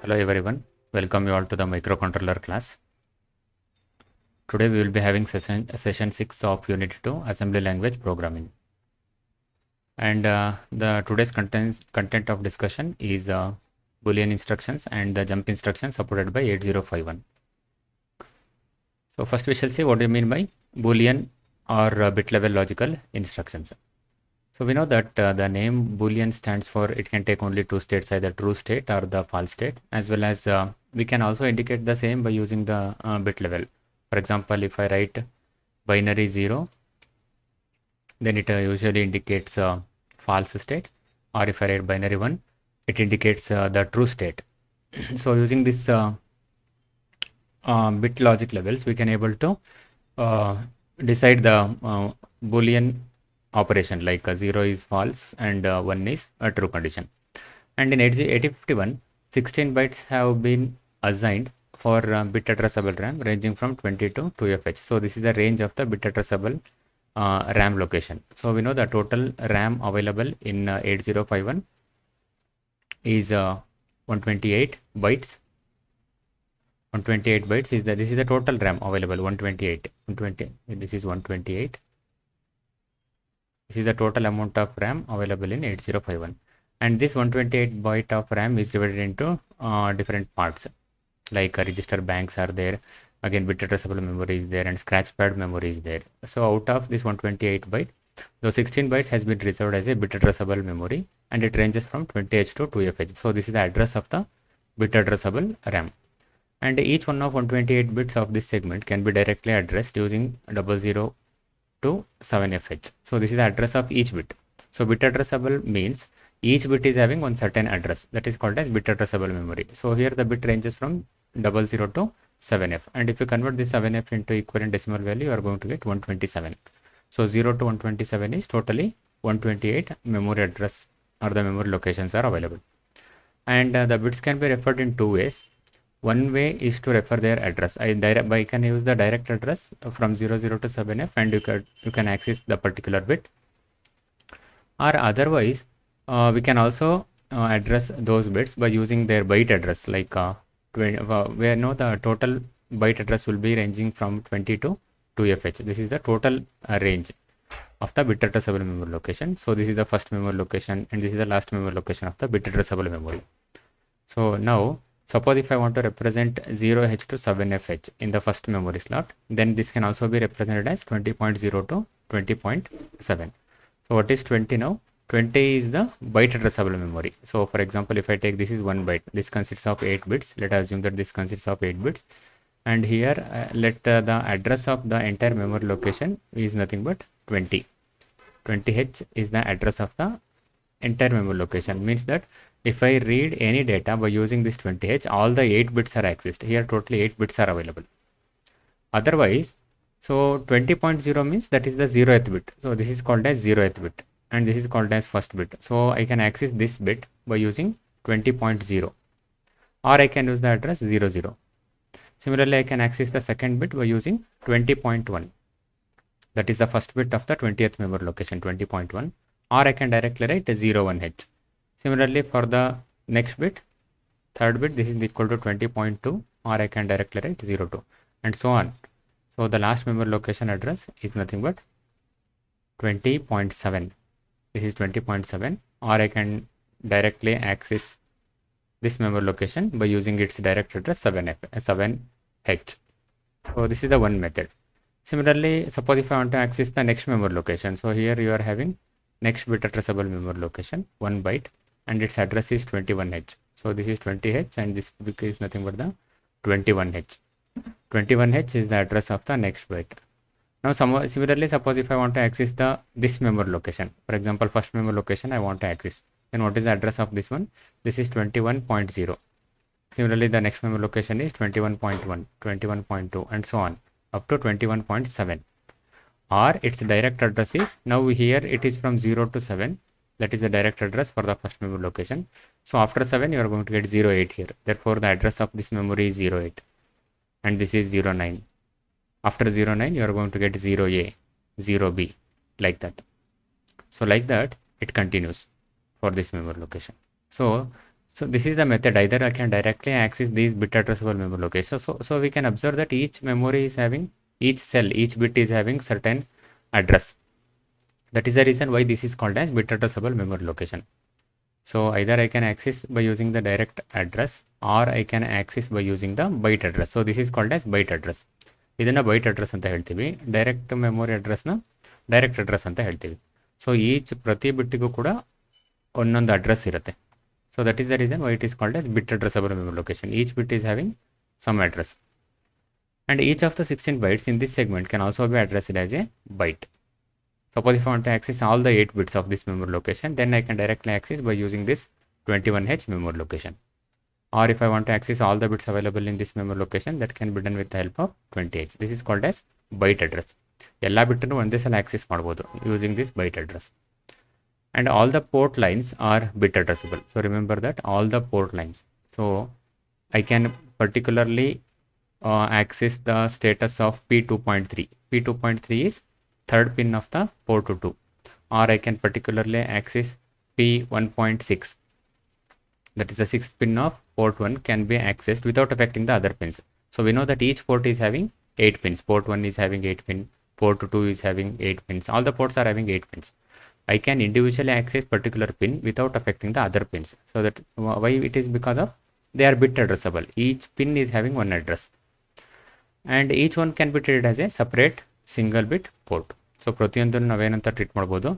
Hello everyone, welcome you all to the microcontroller class. Today we will be having session 6 of Unit 2 Assembly Language Programming. And the today's content of discussion is Boolean instructions and the jump instructions supported by 8051. So first we shall see what do you mean by Boolean or bit level logical instructions. So we know that the name Boolean stands for it can take only two states, either true state or the false state, as well as we can also indicate the same by using the bit level. For example, if I write binary 0, then it usually indicates false state, or if I write binary 1, it indicates the true state. So using this bit logic levels, we can able to decide the Boolean operation, like 0 is false and 1 is a true condition. And in 8051, 16 bytes have been assigned for bit addressable RAM ranging from 20 to 2FH. So this is the range of the bit addressable RAM location. So we know the total RAM available in 8051 is 128 bytes. 128 bytes is this is the total RAM available. 128. This is 128. This is the total amount of RAM available in 8051. And this 128 byte of RAM is divided into different parts, like register banks are there, again bit addressable memory is there, and scratchpad memory is there. So out of this 128 byte, those 16 bytes has been reserved as a bit addressable memory, and it ranges from 20H to 2FH. So this is the address of the bit addressable RAM. And each one of 128 bits of this segment can be directly addressed using 00 to 7FH. So this is the address of each bit. So bit addressable means each bit is having one certain address, that is called as bit addressable memory. So here the bit ranges from 00 to 7F, and if you convert this 7F into equivalent decimal value, you are going to get 127. So 0 to 127 is totally 128 memory address, or the memory locations are available. And the bits can be referred in two ways. One way is to refer their address. I can use the direct address from 00 to 7F, and you can access the particular bit. Or otherwise, we can also address those bits by using their byte address, like where know the total byte address will be ranging from 20 to 2FH. This is the total range of the bit addressable memory location. So this is the first memory location, and this is the last memory location of the bit addressable memory. So now suppose if I want to represent 0H to 7FH in the first memory slot, then this can also be represented as 20.0 to 20.7. So what is 20 now? 20 is the byte addressable memory. So for example, if I take this is 1 byte, this consists of 8 bits. Let us assume that this consists of 8 bits. And here let the address of the entire memory location is nothing but 20. 20H is the address of the entire memory location. Means that if I read any data by using this 20H, all the 8 bits are accessed. Here totally 8 bits are available. Otherwise, so 20.0 means that is the 0th bit. So this is called as 0th bit, and this is called as first bit. So I can access this bit by using 20.0, or I can use the address 00. Similarly, I can access the second bit by using 20.1. That is the first bit of the 20th memory location, 20.1, or I can directly write 01H. Similarly, for the next bit, third bit, this is equal to 20.2, or I can directly write 02, and so on. So the last memory location address is nothing but 20.7. This is 20.7, or I can directly access this memory location by using its direct address 7H. So this is the one method. Similarly, suppose if I want to access the next memory location, so here you are having next bit addressable memory location, 1 byte, and its address is 21H. So this is 20H, and this is nothing but the 21H. 21H is the address of the next byte. Now similarly, suppose if I want to access this memory location, for example, first memory location I want to access, then what is the address of this one? This is 21.0. Similarly, the next memory location is 21.1, 21.2, and so on up to 21.7. Or its direct address is, now here it is from 0 to 7. That is the direct address for the first memory location. So after 7, you are going to get 08 here. Therefore, the address of this memory is 08. And this is 09. After 09, you are going to get 0A, 0B, like that. So like that, it continues for this memory location. So So this is the method. Either I can directly access these bit addressable memory locations. So we can observe that each memory is having, each cell, each bit is having certain address. That is the reason why this is called as bit addressable memory location. So either I can access by using the direct address, or I can access by using the byte address. So this is called as byte address. ಇದನ್ನ byte address ಅಂತ ಹೇಳ್ತೀವಿ. Direct memory ಅಡ್ರೆಸ್ನ direct address ಅಂತ ಹೇಳ್ತೀವಿ. So each ಪ್ರತಿ ಬಿಟ್ಟಿಗೂ ಕೂಡ ಒಂದೊಂದು address ಇರುತ್ತೆ. So that is the reason why it is called as bit addressable memory location. Each bit is having some address. And each of the 16 bytes in this segment can also be addressed as a byte. Suppose if I want to access all the 8 bits of this memory location, then I can directly access by using this 21H memory location. Or if I want to access all the bits available in this memory location, that can be done with the help of 20H. This is called as byte address. ಎಲ್ಲ ಬಿಟ್ಟನ್ನು ಒಂದೇ ಸಲ access ಮಾಡ್ಬೋದು using this byte address. And all the port lines are bit addressable. So remember that all the port lines. So I can particularly access the status of P2.3. P2.3 is third pin of the port 2. Or I can particularly access P1.6. That is the sixth pin of port 1 can be accessed without affecting the other pins. So we know that each port is having 8 pins. Port 1 is having 8 pins. Port 2 is having 8 pins. All the ports are having 8 pins. I can individually access particular pin without affecting the other pins. So that why it is because of they are bit addressable. Each pin is having one address. And each one can be treated as a separate single bit port. So ಪ್ರತಿಯೊಂದನ್ನು ನಾವೇನಂತ treat ಮಾಡ್ಬೋದು,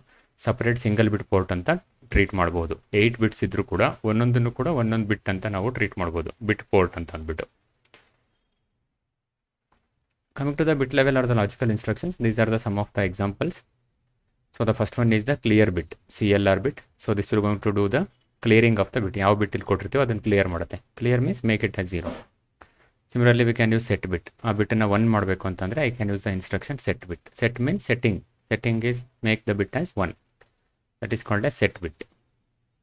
separate single ಬಿಟ್ port ಅಂತ treat ಮಾಡ್ಬೋದು. 8 bits ಇದ್ರೂ ಕೂಡ ಒಂದೊಂದನ್ನು ಕೂಡ ಒಂದೊಂದು ಬಿಟ್ ಅಂತ ನಾವು ಟ್ರೀಟ್ ಮಾಡ್ಬೋದು, ಬಿಟ್ ಪೋರ್ಟ್ ಅಂತ ಅಂದ್ಬಿಟ್ಟು. Coming to the bit level or the logical instructions, these are the some of the examples. So the first one is the clear bit, CLR bit. So this will going to do the clearing of the bit. ಯಾವ ಬಿಟ್ ಇಲ್ಲಿ ಕೊಟ್ಟಿರ್ತೀವೋ ಅದನ್ನು clear ಮಾಡುತ್ತೆ. Clear means make it as 0. Similarly, we can use set bit. ಆ ಬಿಟ್ಟನ್ನು 1 ಮಾಡಬೇಕು ಅಂತಂದರೆ I can use the instruction set bit. Set means setting. Setting is make the bit as 1. That is called as set bit.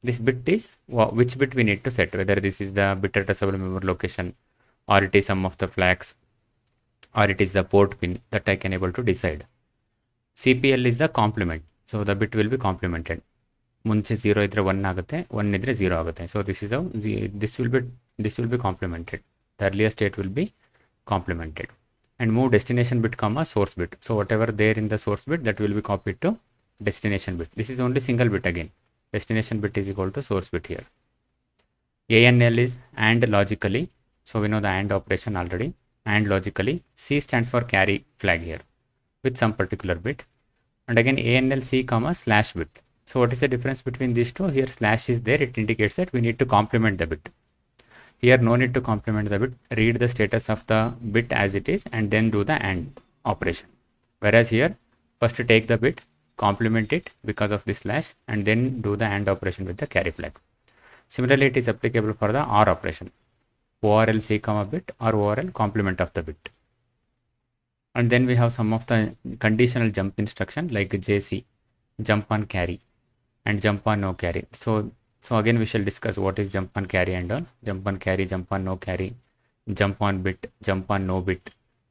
This bit is which bit we need to set, whether this is the bit addressable memory location, or it is some of the flags, or it is the port pin, that I can able to decide. CPL is the complement. So the bit will be complemented. ಮುಂಚೆ 0 ಇದ್ರೆ 1 ಆಗುತ್ತೆ, 1 ಇದ್ರೆ 0 ಆಗುತ್ತೆ. So this is how this will be complemented. The earlier state will be complemented. And move destination bit comma source bit. So whatever there in the source bit, that will be copied to destination bit. This is only single bit again. Destination bit is equal to source bit here. ANL is and logically. So we know the AND operation already. And logically, C stands for carry flag here with some particular bit. And again ANL C comma slash bit. So what is the difference between these two? Here slash is there. It indicates that we need to complement the bit. Here no need to complement the bit. Read the status of the bit as it is and then do the AND operation. Whereas here first take the bit, complement it because of this slash, and then do the AND operation with the carry flag. Similarly, it is applicable for the OR operation. ORL C comma bit or ORL complement of the bit. And then we have some of the conditional jump instruction like JC, jump on carry, and jump on no carry. So again we shall discuss what is jump on carry and all. Jump on carry, jump on no carry, jump on bit, jump on no bit,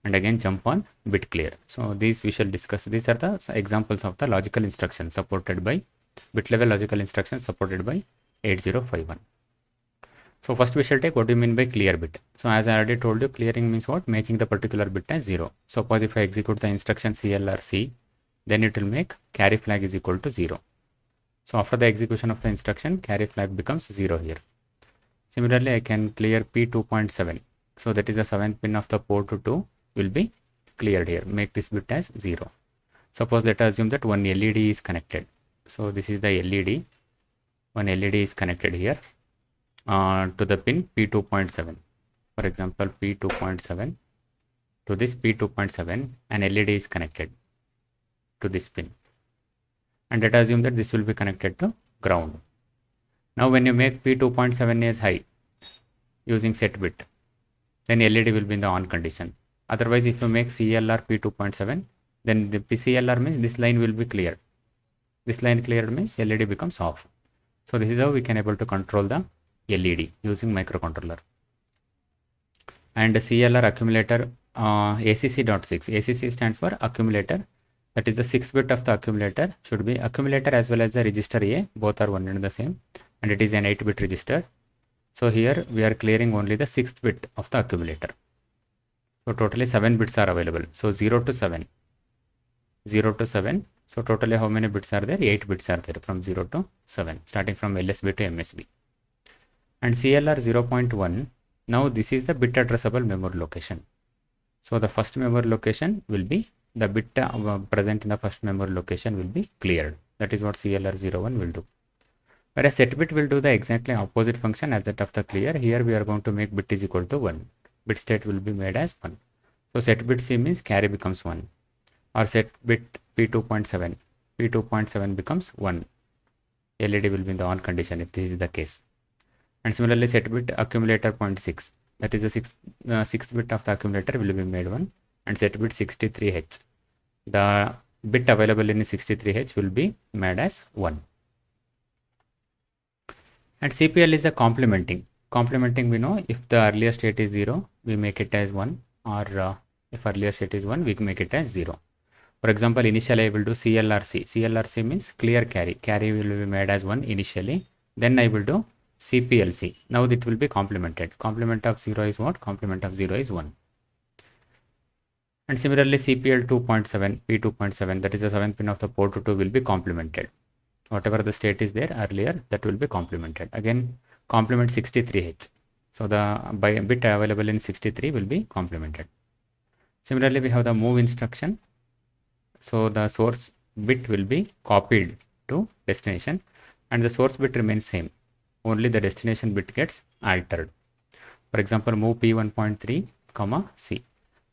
and again jump on bit clear. So these we shall discuss. These are the examples of the logical instructions supported by bit level logical instructions supported by 8051. So first we shall take what do you mean by clear bit. So as I already told you, clearing means what? Making the particular bit as 0. Suppose if I execute the instruction CLR C, then it will make carry flag is equal to 0. So after the execution of the instruction, carry flag becomes 0 here. Similarly, I can clear P2.7. So that is the 7th pin of the port 2 will be cleared here. Make this bit as 0. Suppose let us assume that one LED is connected. So this is the LED. One LED is connected here to the pin P2.7. For example, P2.7 to this P2.7, an LED is connected to this pin. And let us assume that this will be connected to ground. Now when you make P2.7 as high using set bit, then LED will be in the on condition. Otherwise, if you make CLR P2.7, then the CLR means this line will be cleared. This line cleared means LED becomes off. So this is how we can able to control the LED using microcontroller. And the CLR accumulator ACC.6. ACC stands for accumulator. That is the 6th bit of the accumulator should be accumulator as well as the register A. Both are one and the same. And it is an 8-bit register. So here we are clearing only the 6th bit of the accumulator. So totally 7 bits are available. So 0 to 7. 0 to 7. So totally how many bits are there? 8 bits are there from 0 to 7, starting from LSB to MSB. And CLR 0.1. Now this is the bit addressable memory location. So the first memory location will be, the bit present in the first memory location will be cleared. That is what CLR 01 will do. Whereas set bit will do the exactly opposite function as that of the clear. Here we are going to make bit is equal to 1. Bit state will be made as 1. So set bit C means carry becomes 1. Or set bit P2.7. P2.7 becomes 1. LED will be in the on condition if this is the case. And similarly set bit accumulator 0.6. That is the sixth bit of the accumulator will be made 1. And set bit 63H. The bit available in 63H will be made as 1. And CPL is a complementing. Complementing, we know if the earlier state is 0, we make it as 1, or if earlier state is 1, we make it as 0. For example, initially I will do CLRC. CLRC means clear carry. Carry will be made as 1 initially. Then I will do CPLC. Now it will be complemented. Complement of 0 is what? Complement of 0 is 1. And similarly CPL 2.7, P2.7, that is the 7th pin of the port 2 will be complemented. Whatever the state is there earlier, that will be complemented. Again, complement 63H. So the bit available in 63 will be complemented. Similarly, we have the move instruction. So the source bit will be copied to destination and the source bit remains same. Only the destination bit gets altered. For example, move P1.3, C.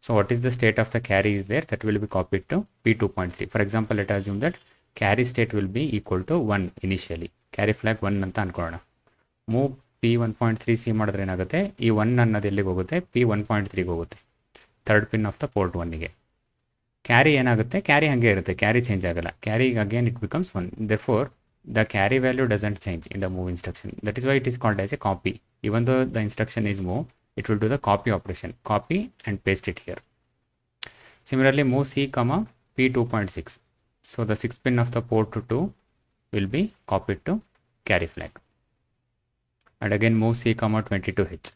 So what is the state of the carry is there, that will be copied to P2.3. For example, let us assume that carry state will be equal to 1 initially. Carry flag 1 ಅಂತ ಅನ್ಕೊಳ್ಳೋಣ. Move P1.3C ಮಾಡಿದ್ರೆ ಏನಾಗುತ್ತೆ, ಈ 1 ಅನ್ನೋದು ಎಲ್ಲಿಗೆ ಹೋಗುತ್ತೆ, P1.3ಗೆ ಹೋಗುತ್ತೆ, third pin of the port 1ಗೆ. ಕ್ಯಾರಿ ಏನಾಗುತ್ತೆ, ಕ್ಯಾರಿ ಹಾಗೆ ಇರುತ್ತೆ, ಕ್ಯಾರಿ ಚೇಂಜ್ ಆಗಲ್ಲ. Carry again it becomes 1. therefore the carry value doesn't change in the move instruction. That is why it is called as a copy. Even though the instruction is move, it will do the copy operation. Copy and paste it here. Similarly, move C, P2.6. So the 6th pin of the port 2 will be copied to carry flag. And again move C, 22H.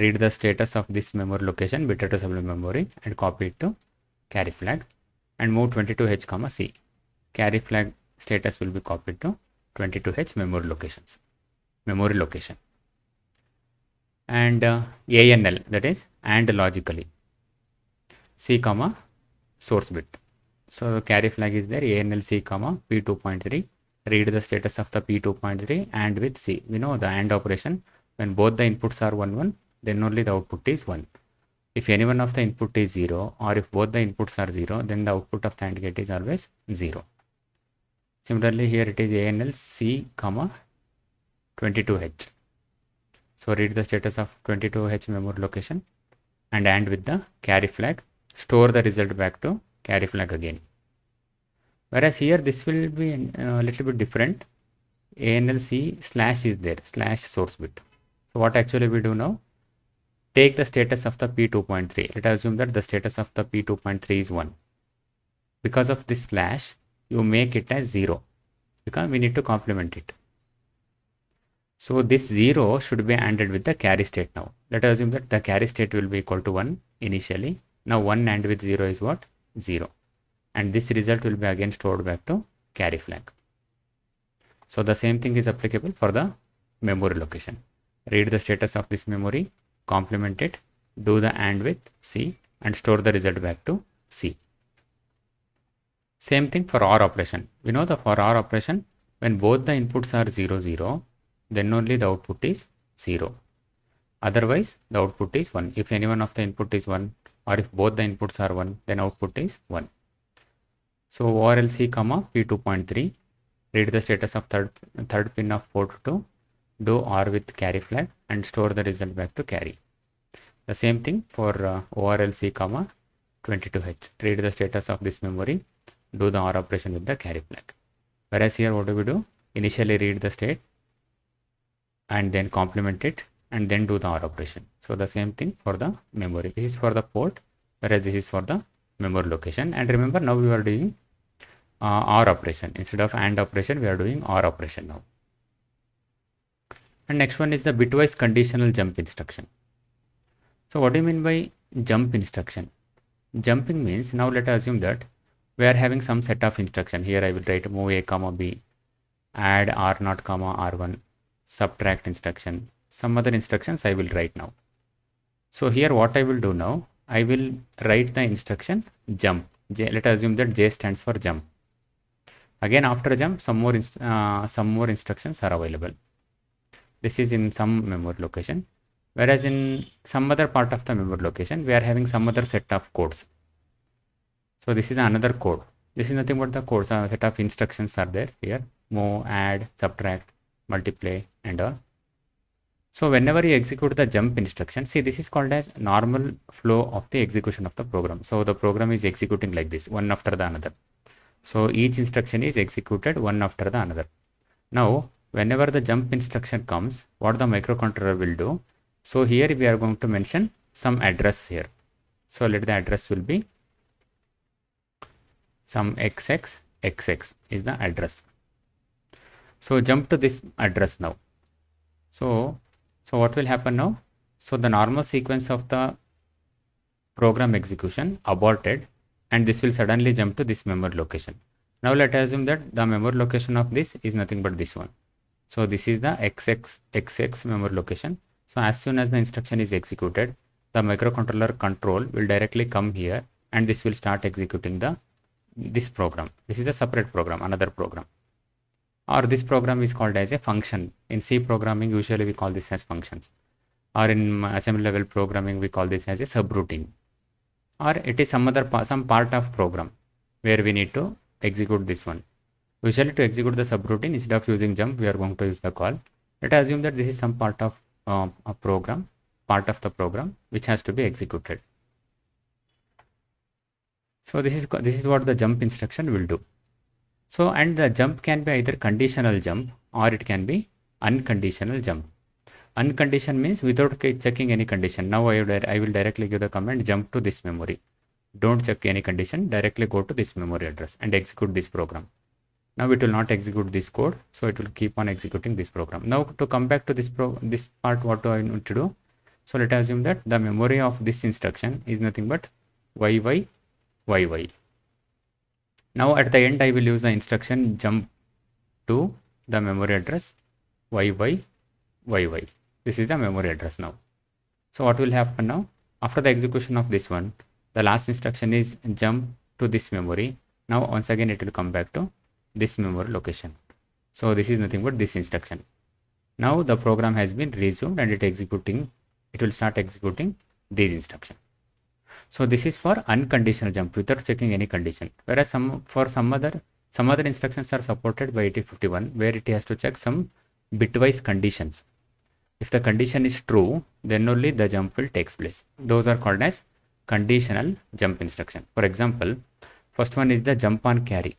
Read the status of this memory location, bit addressable memory, and copy it to carry flag. And move 22H, C. Carry flag status will be copied to 22H memory location. And ANL, that is and logically. C, source bit. So the carry flag is there, ANL C, P2.3. Read the status of the P2.3 and with C. We know the AND operation, when both the inputs are 1, 1, then only the output is 1. If any one of the input is 0, or if both the inputs are 0, then the output of the AND gate is always 0. Similarly, here it is ANL C, 22H. So read the status of 22H memory location and AND with the carry flag. Store the result back to carry flag again. Whereas here this will be a little bit different. ANL C slash is there, slash source bit. So what actually we do now? Take the status of the P2.3. Let us assume that the status of the P2.3 is 1. Because of this slash, you make it as 0 because we need to complement it. So this 0 should be ANDed with the carry state now. Let us assume that the carry state will be equal to 1 initially. Now 1 AND with 0 is what? 0. And this result will be again stored back to carry flag. So the same thing is applicable for the memory location. Read the status of this memory, complement it, do the AND with C and store the result back to C. Same thing for OR operation. We know the for OR operation, when both the inputs are 0, 0, then only the output is 0. Otherwise, the output is 1. If any one of the input is 1, or if both the inputs are 1, then output is 1. So ORLC, P2.3, read the status of third pin of port 2, do OR with carry flag and store the result back to carry. The same thing for ORLC, 22H. Read the status of this memory, do the OR operation with the carry flag. Whereas here what do we do? Initially read the state and then complement it and then do the OR operation. So the same thing for the memory. This is for the port, whereas this is for the memory location. And remember, now we are doing OR operation. Instead of AND operation, we are doing OR operation now. And next one is the bitwise conditional jump instruction. So what do you mean by jump instruction? Jumping means, now let us assume that we are having some set of instruction. Here I will write move a comma b, add r0 comma r1, subtract instruction, some other instructions I will write now. So here what I will do now, I will write the instruction jump. Let us assume that J stands for jump. Again after jump, some more instructions are available. This is in some memory location. Whereas in some other part of the memory location, we are having some other set of codes. So this is another code. This is nothing but the codes. A set of instructions are there here. Move, add, subtract, multiply, and all. So whenever you execute the jump instruction, see, this is called as normal flow of the execution of the program. So the program is executing like this, one after the another. So each instruction is executed one after the another. Now, whenever the jump instruction comes, what the microcontroller will do? So here we are going to mention some address here. So let the address will be some xx is the address. So jump to this address now. So what will happen now? So the normal sequence of the program execution aborted, and this will suddenly jump to this memory location. Now let us assume that the memory location of this is nothing but this one. So this is the xx memory location. So as soon as the instruction is executed, the microcontroller control will directly come here, and this will start executing this program. This is a separate program, another program. Or this program is called as a function. In C programming, usually we call this as functions. Or in assembly level programming, we call this as a subroutine. Or it is some part of program where we need to execute this one. Usually to execute the subroutine, instead of using jump, we are going to use the call. Let us assume that this is some part of a program, which has to be executed. So this is what the jump instruction will do. So, and the jump can be either conditional jump or it can be unconditional jump. Unconditional means without checking any condition. Now I will directly give the command jump to this memory. Don't check any condition, directly go to this memory address and execute this program. Now it will not execute this code, so it will keep on executing this program. Now to come back to this part, what do I need to do? So let us assume that the memory of this instruction is nothing but yy. Now at the end, I will use the instruction jump to the memory address yy. This is the memory address now. So what will happen now? After the execution of this one, the last instruction is jump to this memory. Now once again it will come back to this memory location. So this is nothing but this instruction. Now the program has been resumed and it will start executing these instructions. So this is for unconditional jump without checking any condition. Whereas some other instructions are supported by 8051 where it has to check some bitwise conditions. If the condition is true, then only the jump will take place. Those are called as conditional jump instruction. For example, first one is the jump on carry.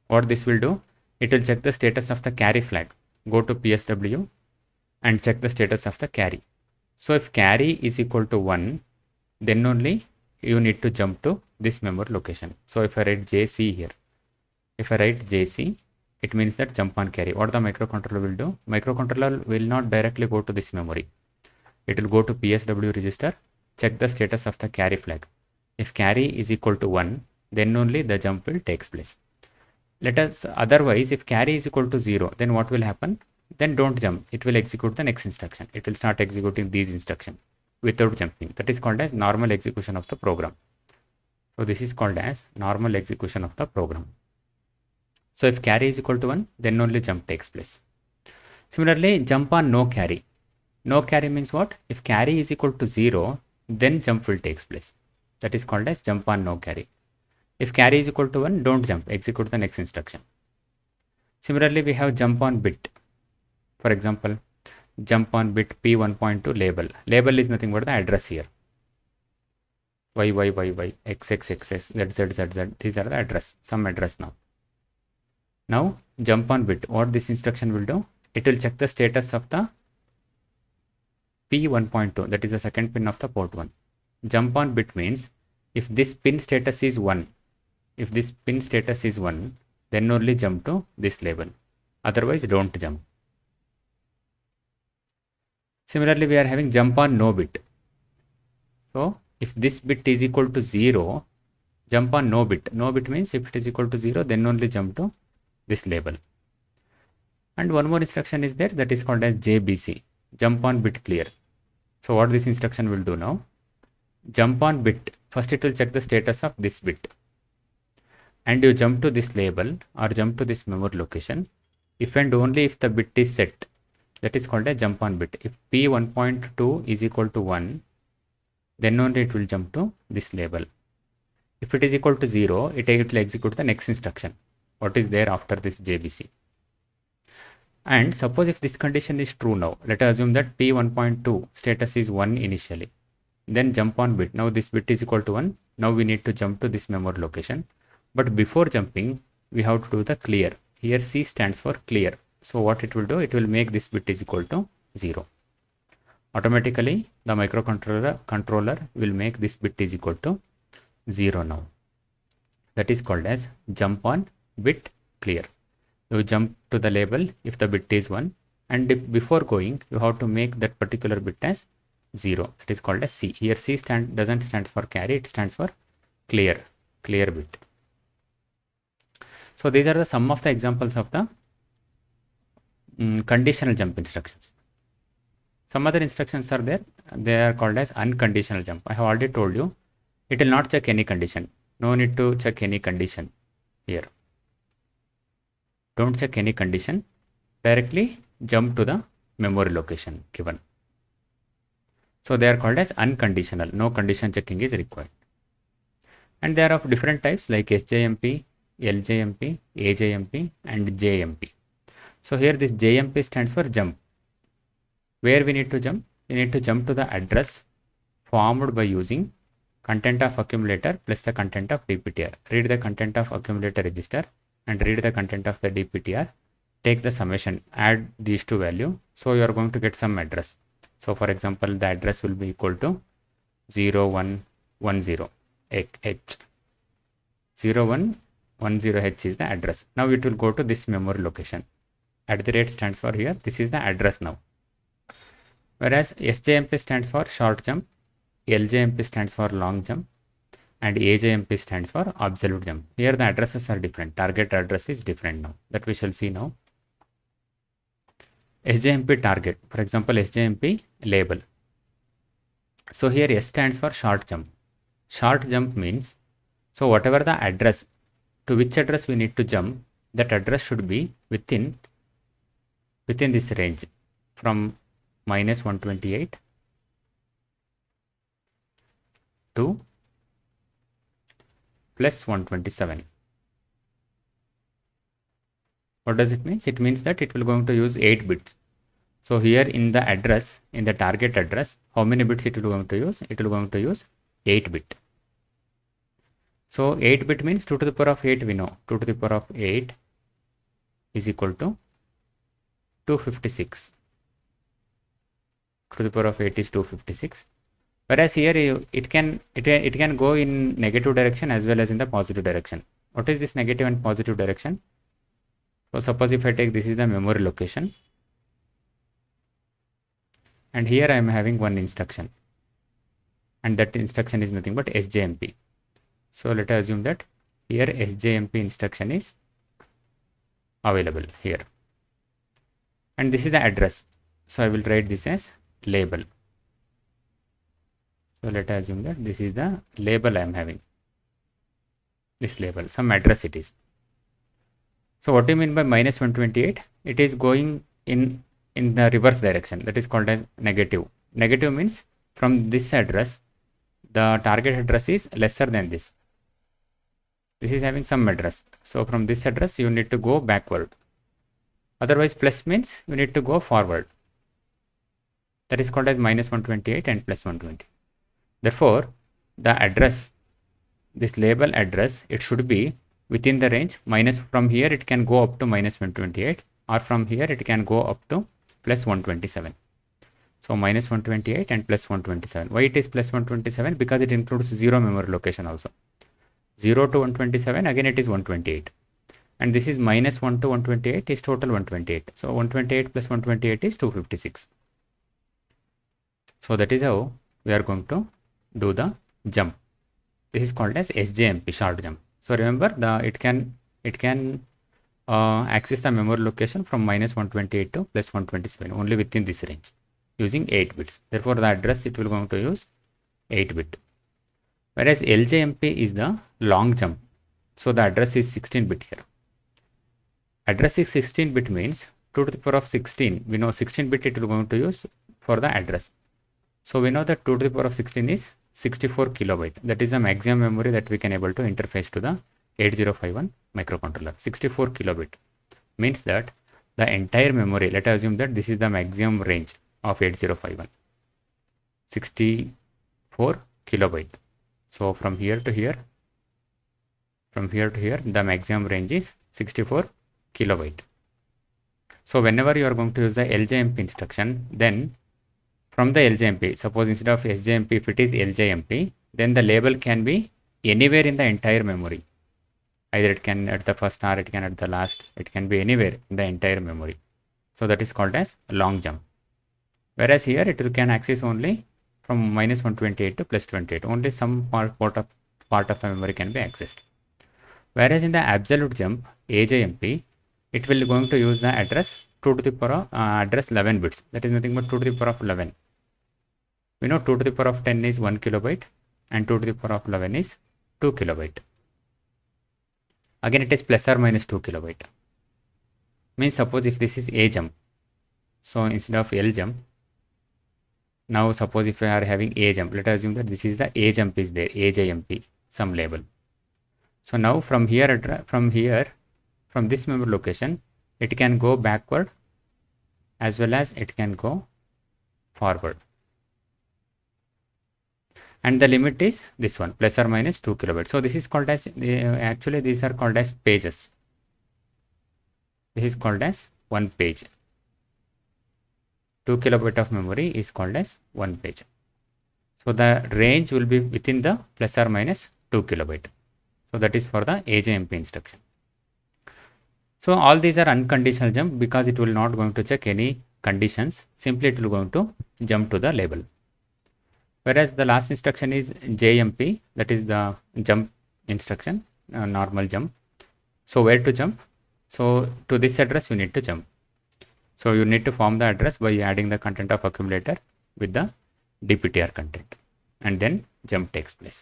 What this will do? It will check the status of the carry flag. Go to PSW and check the status of the carry. So if carry is equal to 1, then only you need to jump to this memory location. So if I write JC here, it means that jump on carry. What the microcontroller will do? Microcontroller will not directly go to this memory. It will go to PSW register, check the status of the carry flag. If carry is equal to 1, then only the jump will take place. Otherwise, if carry is equal to 0, then what will happen? Then don't jump. It will execute the next instruction. It will start executing these instructions without jumping. That is called as normal execution of the program. So this is called as normal execution of the program. So if carry is equal to 1, then only jump takes place. Similarly, jump on no carry. No carry means what? If carry is equal to 0, then jump will take place. That is called as jump on no carry. If carry is equal to 1, don't jump, execute the next instruction. Similarly, we have jump on bit. For example, jump on bit P1.2 label. Label is nothing but the address here. Y, XXXS, Z. These are the address, some address now. Now, jump on bit. What this instruction will do? It will check the status of the P1.2, that is the second pin of the port 1. Jump on bit means if this pin status is 1, then only jump to this label. Otherwise, don't jump. Similarly, we are having jump on no bit. So if this bit is equal to 0, jump on no bit. No bit means if it is equal to 0, then only jump to this label. And one more instruction is there, that is called as JBC, jump on bit clear. So what this instruction will do now, jump on bit, first it will check the status of this bit, and you jump to this label or jump to this memory location if and only if the bit is set. That is called a jump on bit. If P1.2 is equal to 1, then only it will jump to this label. If it is equal to 0, it will execute the next instruction, what is there after this JBC. And suppose if this condition is true now, let us assume that P1.2 status is 1 initially, then jump on bit. Now this bit is equal to 1. Now we need to jump to this memory location. But before jumping, we have to do the clear. Here C stands for clear. So what it will do, it will make this bit is equal to 0. Automatically, the microcontroller will make this bit is equal to 0 now. That is called as jump on bit clear. You jump to the label if the bit is 1, and if before going, you have to make that particular bit as 0. It is called as C. Here C doesn't stand for carry, it stands for clear bit. So these are the some of the examples of the conditional jump instructions. Some other instructions are there. They are called as unconditional jump. I have already told you, it will not check any condition. No need to check any condition here. Don't check any condition. Directly jump to the memory location given. So they are called as unconditional. No condition checking is required. And they are of different types like SJMP, LJMP, AJMP, and JMP. So here this JMP stands for jump. Where we need to jump? We need to jump to the address formed by using content of accumulator plus the content of DPTR. Read the content of accumulator register and read the content of the DPTR. Take the summation, add these two values. So you are going to get some address. So for example, the address will be equal to 0110H. 0110H is the address. Now it will go to this memory location. @ stands for here. This is the address now. Whereas SJMP stands for short jump, LJMP stands for long jump, and AJMP stands for absolute jump. Here the addresses are different. Target address is different now. That we shall see now. SJMP target, for example, SJMP label. So here S stands for short jump. Short jump means, so whatever the address, to which address we need to jump, that address should be within this range from -128 to +127. What does it mean? It means that it will going to use 8 bits. So here in the address, in the target address, how many bits it will going to use? It will going to use 8 bit. So 8 bit means 2 to the power of 8 we know. 2 to the power of 8 is equal to 256. 2 to the power of 8 is 256. Whereas here it can go in negative direction as well as in the positive direction. What is this negative and positive direction? So suppose if I take this is the memory location, and here I am having one instruction, and that instruction is nothing but SJMP. So let us assume that here SJMP instruction is available here, and this is the address. So I will write this as label. So let us assume that this is the label I am having. This label, some address it is. So what do you mean by -128? It is going in the reverse direction. That is called as negative. Negative means from this address, the target address is lesser than this. This is having some address. So from this address, you need to go backward. Otherwise, plus means you need to go forward. That is called as -128 and +120. Therefore, the address, this label address, it should be within the range minus, from here it can go up to -128, or from here it can go up to +127. So -128 and +127. Why it is +127? Because it includes 0 memory location also. 0 to 127, again it is 128. And this is -1 to 128 is total 128. So 128 plus 128 is 256. So that is how we are going to do the jump. This is called as SJMP, short jump. So remember, it can access the memory location from -128 to +127 only within this range using 8 bits. Therefore, the address it will going to use 8 bit. Whereas LJMP is the long jump. So the address is 16 bit here. Address is 16 bit means 2 to the power of 16. We know 16 bit it will going to use for the address. So we know that 2 to the power of 16 is 64 kilobyte. That is the maximum memory that we can able to interface to the 8051 microcontroller. 64 kilobit means that the entire memory, let us assume that this is the maximum range of 8051. 64 kilobyte. So from here to here, the maximum range is 64 kilobyte. So whenever you are going to use the LJMP instruction, then from the LJMP, suppose instead of SJMP, if it is LJMP, then the label can be anywhere in the entire memory. Either it can at the first or it can at the last, it can be anywhere in the entire memory. So that is called as long jump. Whereas here it can access only from -128 to +28. Only some part of a memory can be accessed. Whereas in the absolute jump, AJMP, it will going to use the address 2 to the power of address 11 bits. That is nothing but 2 to the power of 11. We know 2 to the power of 10 is 1 kilobyte and 2 to the power of 11 is 2 kilobyte. Again, it is plus or minus 2 kilobyte. Means suppose if this is A jump, so instead of L jump, now suppose if we are having A jump, let us assume that this is the A jump is there, AJMP, some label. So now from this memory location, it can go backward as well as it can go forward. And the limit is this one, plus or minus 2 kilobytes. So this is called as, actually these are called as pages. This is called as one page. 2 kilobyte of memory is called as one page. So the range will be within the plus or minus 2 kilobyte. So that is for the AJMP instruction. So all these are unconditional jump because it will not going to check any conditions. Simply it will going to jump to the label. Whereas the last instruction is JMP, that is the jump instruction, normal jump. So where to jump? So to this address you need to jump. So you need to form the address by adding the content of accumulator with the DPTR content, and then jump takes place.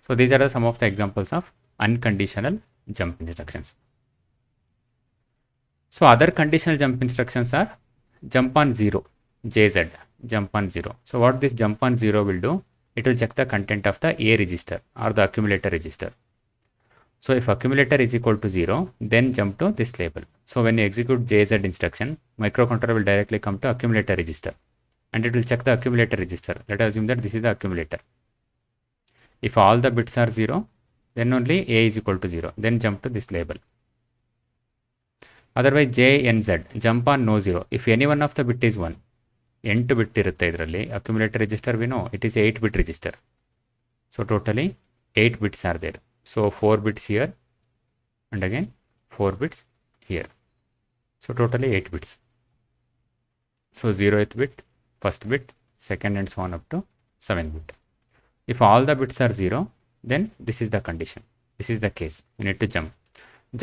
So these are some of the examples of unconditional jump instructions. So other conditional jump instructions are jump on 0, JZ, jump on 0. So what this jump on 0 will do, it will check the content of the A register or the accumulator register. So if accumulator is equal to 0, then jump to this label. So when you execute JZ instruction, microcontroller will directly come to accumulator register and it will check the accumulator register. Let us assume that this is the accumulator. If all the bits are 0, then only A is equal to 0. Then jump to this label. Otherwise JNZ, jump on no 0. If any one of the bit is 1, ಎಂಟು bit ಇರುತ್ತೆ ಇದರಲ್ಲಿ accumulator register we know it is 8 bit register. So totally 8 bits are there. So 4 bits here and again 4 bits here. So totally 8 bits. So 0th bit, first bit, second and so on up to 7th bit. If all the bits are 0, then this is the condition. This is the case. You need to jump.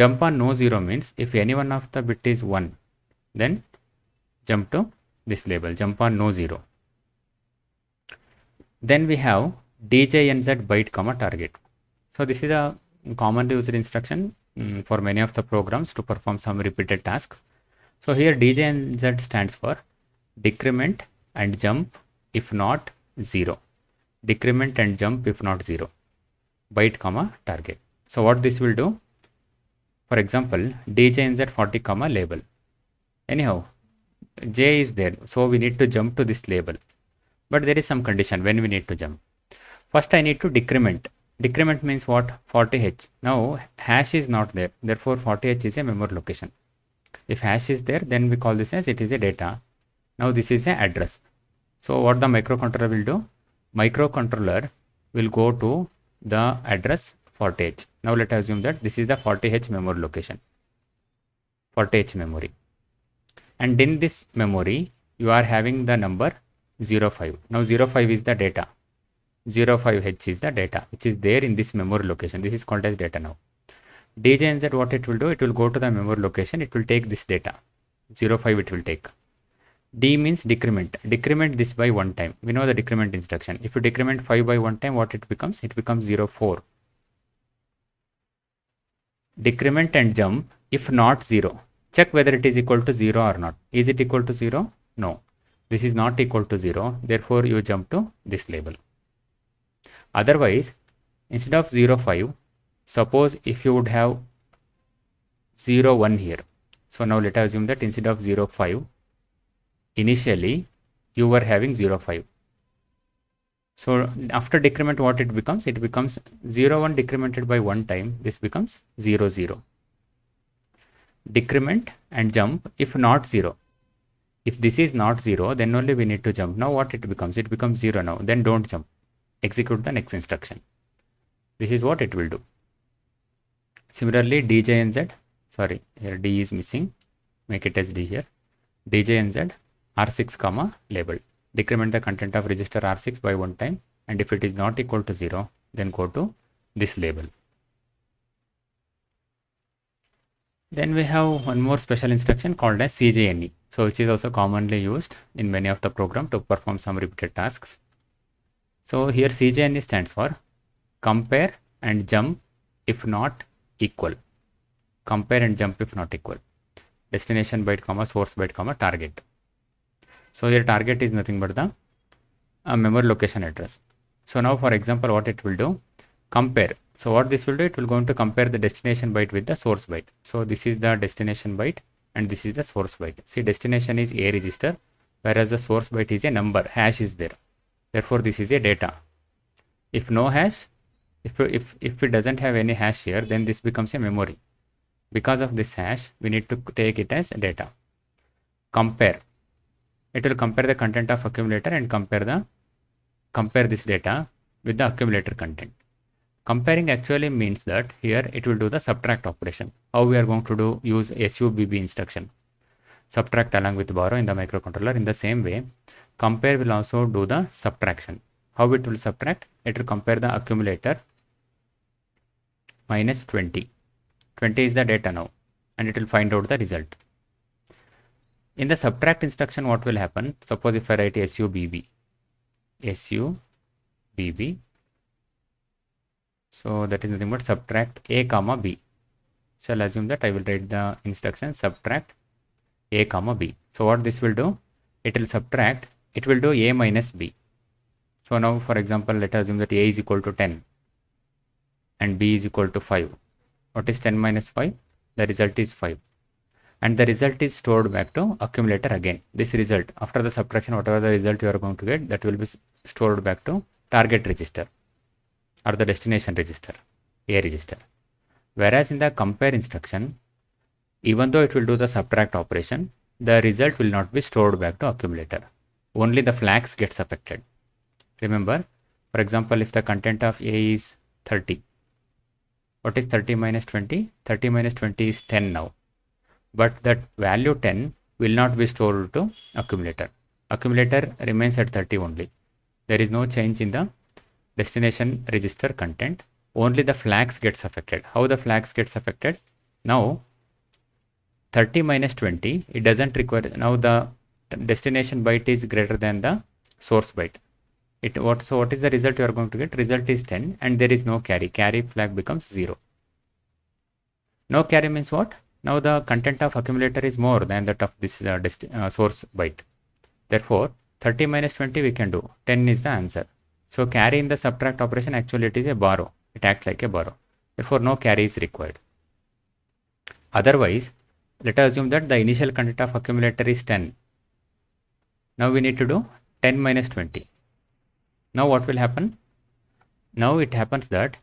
Jump on no 0 means if any one of the bit is 1, then jump to this label, jump on no 0. Then we have DJNZ byte comma target. So this is a commonly used instruction for many of the programs to perform some repeated tasks. So here DJNZ stands for decrement and jump if not 0. Decrement and jump if not 0. Byte comma target. So what this will do? For example, DJNZ 40 comma label. Anyhow, J is there, so we need to jump to this label. But there is some condition when we need to jump. First I need to decrement. Decrement means what? 40H. Now hash is not there, therefore 40H is a memory location. If hash is there, then we call this as it is a data. Now this is a address. So what the microcontroller will do? Microcontroller will go to the address 40H. Now let us assume that this is the 40H memory location. 40H memory. And in this memory, you are having the number 05. Now 05 is the data. 05H is the data which is there in this memory location. This is called as data now. DJNZ, what it will do, it will go to the memory location, it will take this data. 05 it will take. D means decrement. Decrement this by one time. We know the decrement instruction. If you decrement 5 by one time, what it becomes? It becomes 04. Decrement and jump, if not 0. Check whether it is equal to 0 or not. Is it equal to 0? No. This is not equal to 0. Therefore, you jump to this label. Otherwise, instead of 05, suppose if you would have 01 here. So now let us assume that instead of 05, initially you were having 05. So after decrement, what it becomes? It becomes 01 decremented by one time. This becomes 00. Decrement and jump if not 0. If this is not 0, then only we need to jump. Now what it becomes? It becomes 0 now. Then don't jump. Execute the next instruction. This is what it will do. Similarly, DJNZ, sorry, here D is missing. Make it as D here. DJNZ R6 comma label. Decrement the content of register R6 by one time, and if it is not equal to 0, then go to this label. Then we have one more special instruction called as CJNE. So which is also commonly used in many of the program to perform some repeated tasks. So here CJNE stands for compare and jump if not equal. Compare and jump if not equal. Destination byte comma source byte comma target. So here target is nothing but the memory location address. So now for example, what it will do, compare. So what this will do, it will going to compare the destination byte with the source byte. So this is the destination byte and this is the source byte. See, destination is a register, whereas the source byte is a number, hash is there. Therefore this is a data. If no hash, if it doesn't have any hash here, then this becomes a memory. Because of this hash, we need to take it as data. Compare. It will compare the content of accumulator and compare this data with the accumulator content. Comparing actually means that here it will do the subtract operation. How we are going to use SUBB instruction. Subtract along with borrow in the microcontroller. In the same way, compare will also do the subtraction. How it will subtract? It will compare the accumulator minus 20. 20 is the data now, and it will find out the result. In the subtract instruction, what will happen? Suppose if I write SUBB. So that is nothing but subtract a comma b. Shall assume that I will write the instruction subtract a comma b. So what this will do? It will subtract, it will do a minus b. So now for example, let us assume that a is equal to 10 and b is equal to 5. What is 10 minus 5? The result is 5. And the result is stored back to accumulator again. This result, after the subtraction, whatever the result you are going to get, that will be stored back to target register or the destination register, A register. Whereas in the compare instruction, even though it will do the subtract operation, the result will not be stored back to accumulator. Only the flags gets affected. Remember, for example, if the content of A is 30, what is 30 minus 20? 30 minus 20 is 10 now. But that value 10 will not be stored to accumulator. Accumulator remains at 30 only. There is no change in the destination register content. Only the flags gets affected. How the flags gets affected? Now 30 minus 20, it doesn't require, now the destination byte is greater than the source byte. So what is the result you are going to get? Result is 10 and there is no carry. Carry flag becomes 0. No carry means what? Now the content of accumulator is more than that of this source byte. Therefore, 30 minus 20 we can do. 10 is the answer. So carry in the subtract operation, actually it is a borrow. It acts like a borrow. Therefore, no carry is required. Otherwise, let us assume that the initial content of accumulator is 10. Now we need to do 10 minus 20. Now what will happen? Now it happens that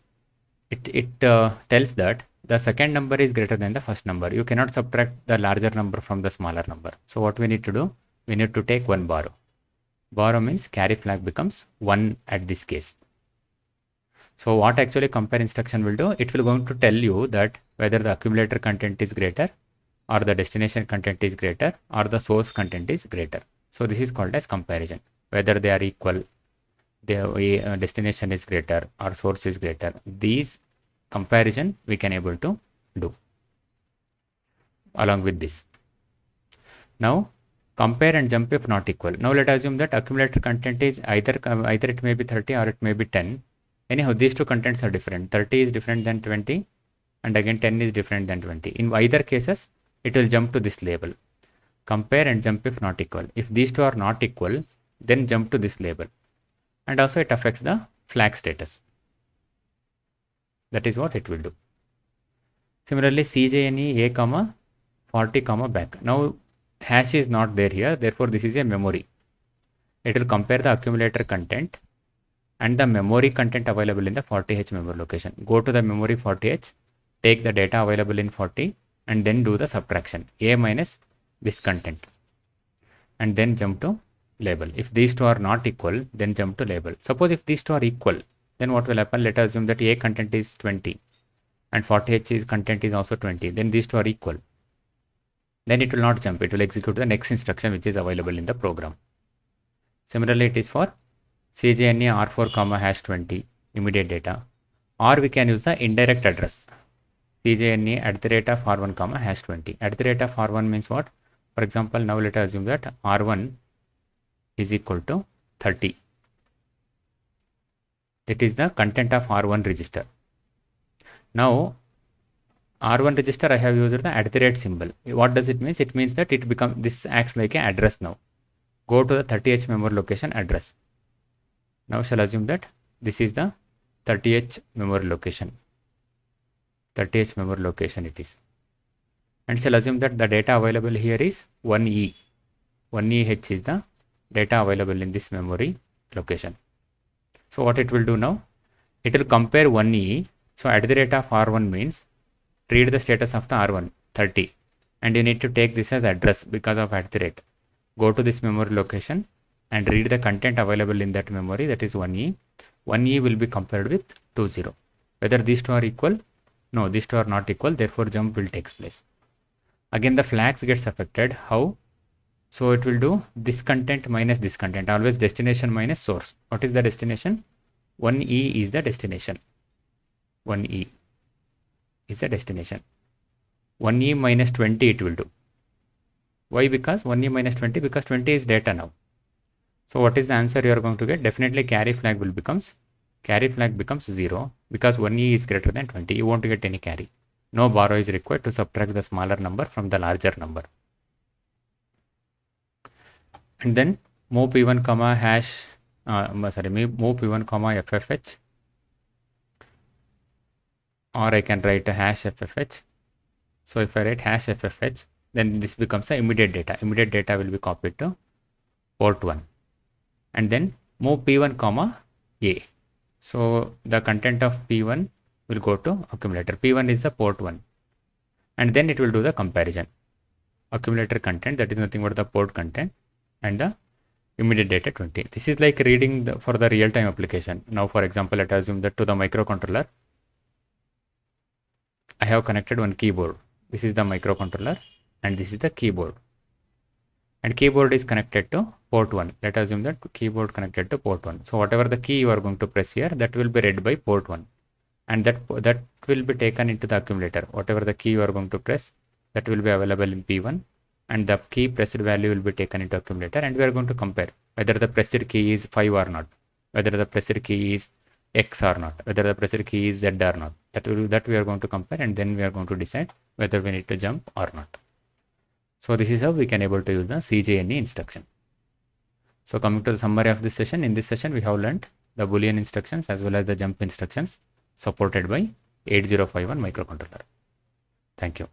it tells that the second number is greater than the first number. You cannot subtract the larger number from the smaller number. So what we need to do? We need to take one borrow. Borrow means carry flag becomes 1 at this case. So what actually compare instruction will do? It will going to tell you that whether the accumulator content is greater or the destination content is greater or the source content is greater. So this is called as comparison. whether they are equal, the destination is greater or source is greater. These comparison we can able to do along with this. Now compare and jump if not equal. Now let us assume that accumulator content is either it may be 30 or it may be 10. Anyhow, these two contents are different. 30 is different than 20 and again 10 is different than 20. In either cases, it will jump to this label. Compare and jump if not equal. If these two are not equal, then jump to this label. And also it affects the flag status. That is what it will do. Similarly, CJNE A comma 40 comma back. Now hash is not there here, therefore this is a memory. It will compare the accumulator content and the memory content available in the 40H memory location. Go to the memory 40H, take the data available in 40 and then do the subtraction, A minus this content, and then jump to label. If these two are not equal, then jump to label. Suppose if these two are equal, then what will happen? Let us assume that A content is 20 and 40H content is also 20. Then these two are equal. Then it will not jump. It will execute the next instruction which is available in the program. Similarly, it is for CJNE R4 comma hash 20 immediate data, or we can use the indirect address CJNE at the rate of R1 comma hash 20. At the rate of R1 means what? For example, now let us assume that R1 is equal to 30. It is the content of R1 register. Now R1 register I have used the at the rate symbol. What does it mean? It means that it becomes, this acts like an address now. Go to the 30H memory location address. Now shall assume that this is the 30H memory location. 30H memory location it is. And shall assume that the data available here is 1E. 1EH is the data available in this memory location. So what it will do now? It will compare 1E. So at the rate of R1 means read the status of the R1 30, and you need to take this as address because of at the rate. Go to this memory location and read the content available in that memory, that is 1E. 1E will be compared with 20. Whether these two are equal? No, these two are not equal, therefore jump will take place. Again the flags gets affected. How? So it will do this content minus this content, always destination minus source. What is the destination? 1E is the destination. 1E is the destination. 1E minus 20 it will do. Why? Because 1E minus 20, because 20 is data now. So what is the answer you are going to get? Definitely carry flag becomes 0 because 1E is greater than 20. You won't get any carry. No borrow is required to subtract the smaller number from the larger number. And then move P1 comma hash, move P1 comma FFH, or I can write a hash FFH. So if I write hash FFH, then this becomes the immediate data. Immediate data will be copied to port 1. And then move P1 comma A. So the content of P1 will go to accumulator. P1 is the port 1. And then it will do the comparison. Accumulator content, that is nothing but the port content, and the immediate data 20. This is like reading for the real-time application. Now for example, let us assume that to the microcontroller, I have connected one keyboard. This is the microcontroller and this is the keyboard. And keyboard is connected to port 1. Let us assume that keyboard connected to port 1. So whatever the key you are going to press here, that will be read by port 1. And that will be taken into the accumulator. Whatever the key you are going to press, that will be available in P1. And the key pressed value will be taken into accumulator. And we are going to compare whether the pressed key is 5 or not, whether the pressed key is X or not, whether the pressed key is Z or not. That we are going to compare, and then we are going to decide whether we need to jump or not. So this is how we can able to use the CJNE instruction. So coming to the summary of this session, in this session we have learned the Boolean instructions as well as the jump instructions supported by 8051 microcontroller. Thank you.